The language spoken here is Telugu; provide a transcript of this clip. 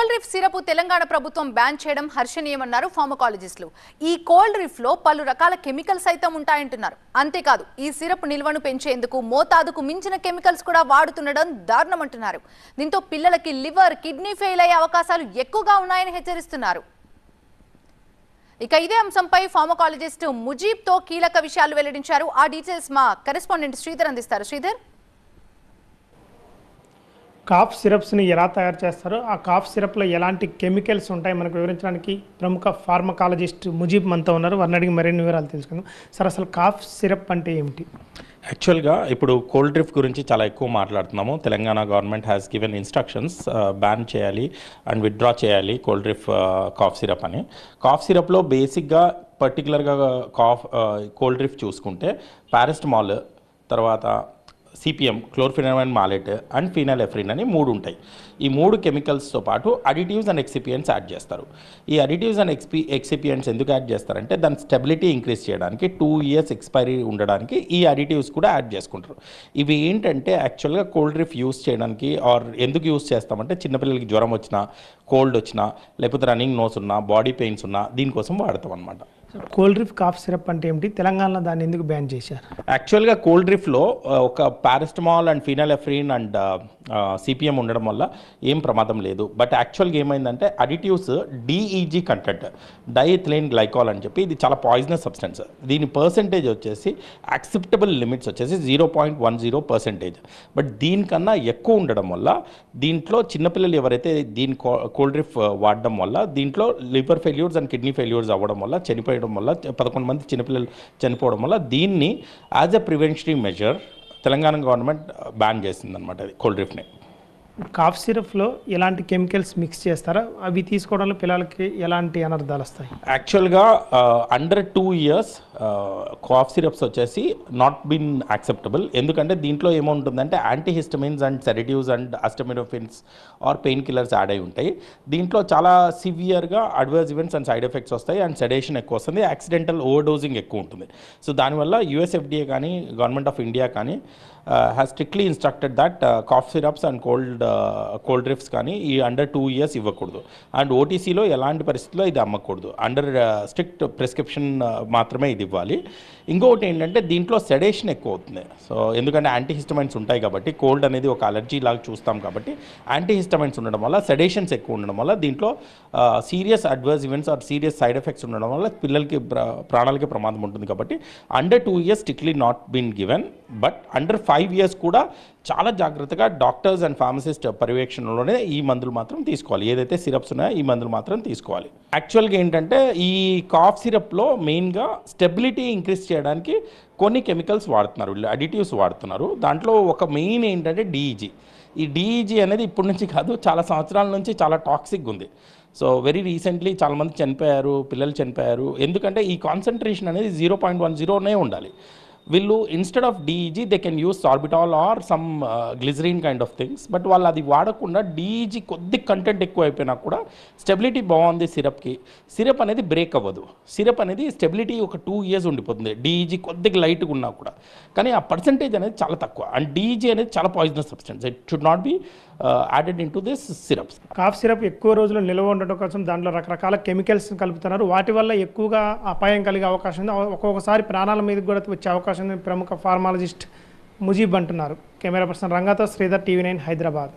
కోల్డ్ రిఫ్ సిరప్ తెలంగాణ ప్రభుత్వం బ్యాన్ చేయడం హర్షణీయమన్నారు ఫార్మకాలజిస్టులు. ఈ కోల్డ్ రిఫ్ లో పలు రకాల కెమికల్స్ అయితే ఉంటాయంటున్నారు. అంతేకాదు ఈ సిరప్ నిల్వను పెంచేందుకు మోతాదుకు మించిన కెమికల్స్ కూడా వాడుతుండడం దారుణమంటున్నారు. దీంతో పిల్లలకి లివర్, కిడ్నీ ఫెయిల్ అయ్యే అవకాశాలు ఎక్కువగా ఉన్నాయని హెచ్చరిస్తున్నారు. ఇక ఇదే అంశంపై ఫార్మకాలజిస్ట్ ముజీబ్ తో కీలక విషయాలు వెల్లడించారు. ఆ డీటెయిల్స్ మా కరెస్పాండెంట్ శ్రీధర్ అందిస్తారు. శ్రీధర్, కాఫ్ సిరప్స్ని ఎలా తయారు చేస్తారో, ఆ కాఫ్ సిరప్లో ఎలాంటి కెమికల్స్ ఉంటాయి మనకు వివరించడానికి ప్రముఖ ఫార్మకాలజిస్ట్ ముజీబ్ మనతో ఉన్నారు. వారిని అడిగి మరిన్ని వివరాలు తెలుసుకుందాం. సార్, అసలు కాఫ్ సిరప్ అంటే ఏమిటి? యాక్చువల్గా ఇప్పుడు కోల్డ్ డ్రిఫ్ గురించి చాలా ఎక్కువ మాట్లాడుతున్నాము. Telangana government has given instructions ban చేయాలి అండ్ విత్డ్రా చేయాలి కోల్డ్ డ్రిఫ్ కాఫ్ సిరప్ అని. కాఫ్ సిరప్లో బేసిక్గా పర్టికులర్గా కోల్డ్ డ్రిఫ్ చూసుకుంటే పారాసిటమాల్, తర్వాత సిపిఎం, క్లోర్ఫినమైన్ మాలేట్ అండ్ ఫినాలెఫ్రిన్ అని 3 ఉంటాయి. ఈ 3 కెమికల్స్తో పాటు అడిటివ్స్ అండ్ ఎక్సిపియంట్స్ యాడ్ చేస్తారు. ఈ అడిటివ్స్ అండ్ ఎక్సిపియంట్స్ ఎందుకు యాడ్ చేస్తారంటే దాని స్టెబిలిటీ ఇంక్రీజ్ చేయడానికి, 2 years ఎక్స్పైరీ ఉండడానికి ఈ అడిటివ్స్ కూడా యాడ్ చేసుకుంటారు. ఇవి ఏంటంటే యాక్చువల్గా కోల్డ్ డ్రిఫ్ యూస్ చేయడానికి ఆర్ ఎందుకు యూస్ చేస్తామంటే చిన్నపిల్లలకి జ్వరం వచ్చినా, కోల్డ్ వచ్చినా, లేకపోతే రన్నింగ్ నోస్ ఉన్నా, బాడీ పెయిన్స్ ఉన్నా దీనికోసం వాడతాం అనమాట. కోల్డ్ డ్రిఫ్ కాఫ్ సిరప్ అంటే ఏమిటి? తెలంగాణలో దాన్ని ఎందుకు బ్యాన్ చేశారు? యాక్చువల్గా కోల్డ్ డ్రిఫ్లో ఒక పారాసిటమాల్ అండ్ ఫినాలెఫ్రిన్ అండ్ సిపిఎం ఉండడం వల్ల ఏం ప్రమాదం లేదు. బట్ యాక్చువల్గా ఏమైందంటే అడిటివ్స్ డిఈజీ కంటెంట్, డైఎథిలీన్ గ్లైకాల్ అని చెప్పి ఇది చాలా పాయిజనస్ సబ్స్టెన్స్. దీని పర్సెంటేజ్ వచ్చేసి యాక్సెప్టబుల్ లిమిట్స్ వచ్చేసి 0.10%. బట్ దీనికన్నా ఎక్కువ ఉండడం వల్ల దీంట్లో చిన్నపిల్లలు ఎవరైతే దీని కోల్డ్ డ్రిఫ్ వాడడం వల్ల దీంట్లో liver failures and kidney failures అవ్వడం వల్ల, చనిపోయడం వల్ల, 11 మంది చిన్నపిల్లలు చనిపోవడం వల్ల దీన్ని as a preventionary measure Telangana government ban చేసిందనమాట కోల్డ్ డ్రిఫ్ని. కాఫ్ సిరప్లో ఎలాంటి కెమికల్స్ మిక్స్ చేస్తారా? అవి తీసుకోవడంలో పిల్లలకి ఎలాంటి అనర్థాలు వస్తాయి? యాక్చువల్గా అండర్ 2 years కాఫ్ సిరప్స్ వచ్చేసి నాట్ బీన్ యాక్సెప్టబుల్. ఎందుకంటే దీంట్లో ఏముంటుందంటే antihistamines and sedatives and acetaminophens or painkillers add అయి ఉంటాయి. దీంట్లో చాలా సివియర్గా adverse events and side effects వస్తాయి అండ్ సెడేషన్ ఎక్కువ వస్తుంది, యాక్సిడెంటల్ ఓవర్డోజింగ్ ఎక్కువ ఉంటుంది. సో దానివల్ల యుఎస్ఎఫ్డిఏ కానీ గవర్నమెంట్ ఆఫ్ ఇండియా కానీ has strictly instructed that cough syrups and cold డ్రిఫ్స్ కానీ ఈ అండర్ 2 years ఇవ్వకూడదు. అండ్ ఓటీసీలో ఎలాంటి పరిస్థితుల్లో ఇది అమ్మకూడదు. అండర్ స్ట్రిక్ట్ ప్రిస్క్రిప్షన్ మాత్రమే ఇది ఇవ్వాలి. ఇంకొకటి ఏంటంటే దీంట్లో సెడేషన్ ఎక్కువ అవుతుంది. సో ఎందుకంటే యాంటీహిస్టమైన్స్ ఉంటాయి కాబట్టి, కోల్డ్ అనేది ఒక అలర్జీ లాగా చూస్తాం కాబట్టి యాంటీహిస్టమైన్స్ ఉండడం వల్ల, సెడేషన్స్ ఎక్కువ ఉండడం వల్ల దీంట్లో serious adverse events or serious side effects ఉండడం వల్ల పిల్లలకి ప్రాణాలకి ప్రమాదం ఉంటుంది. కాబట్టి under 2 years strictly not been given. But under 5 years కూడా చాలా జాగ్రత్తగా డాక్టర్స్ అండ్ ఫార్మసిస్ట్ పర్యవేక్షణలోనే ఈ మందులు మాత్రం తీసుకోవాలి. ఏదైతే సిరప్స్ ఉన్నాయో ఈ మందులు మాత్రం తీసుకోవాలి. యాక్చువల్గా ఏంటంటే ఈ కాఫ్ సిరప్లో మెయిన్గా స్టెబిలిటీ ఇంక్రీజ్ చేయడానికి కొన్ని కెమికల్స్ వాడుతున్నారు, అడిటివ్స్ వాడుతున్నారు. దాంట్లో ఒక మెయిన్ ఏంటంటే డిఈజీ. ఈ డిఈజీ అనేది ఇప్పటి నుంచి కాదు, చాలా సంవత్సరాల నుంచి చాలా టాక్సిక్ ఉంది. సో వెరీ రీసెంట్లీ చాలామంది చనిపోయారు, పిల్లలు చనిపోయారు. ఎందుకంటే ఈ కాన్సన్ట్రేషన్ అనేది 0.10 ఉండాలి. వీళ్ళు instead of D E G they can use sorbitol or some glycerin kind of things. But వాళ్ళు అది వాడకుండా డిఈజీ కొద్ది కంటెంట్ ఎక్కువ అయిపోయినా కూడా స్టెబిలిటీ బాగుంది సిరప్కి. సిరప్ అనేది బ్రేక్ అవ్వదు. సిరప్ అనేది స్టెబిలిటీ ఒక 2 years ఉండిపోతుంది డిఈజీ కొద్దిగా లైట్గా ఉన్నా కూడా. కానీ ఆ పర్సంటేజ్ అనేది చాలా తక్కువ. అండ్ డిఈజీ అనేది చాలా poisonous substance. It should not be added in to this syrups. Cough syrup ఎక్కువ రోజులు నిల్వ ఉండటం కోసం దాంట్లో రకరకాల కెమికల్స్ కలుపుతున్నారు. వాటి వల్ల ఎక్కువగా అపాయం కలిగే అవకాశం ఉంది. ఒక్కొక్కసారి ప్రాణాల మీదకి కూడా వచ్చే అవకాశం ఉంది ప్రముఖ ఫార్మాలజిస్ట్ ముజీబ్ అంటున్నారు. కెమెరా పర్సన్ రంగాతో శ్రీధర్, TV9 హైదరాబాద్.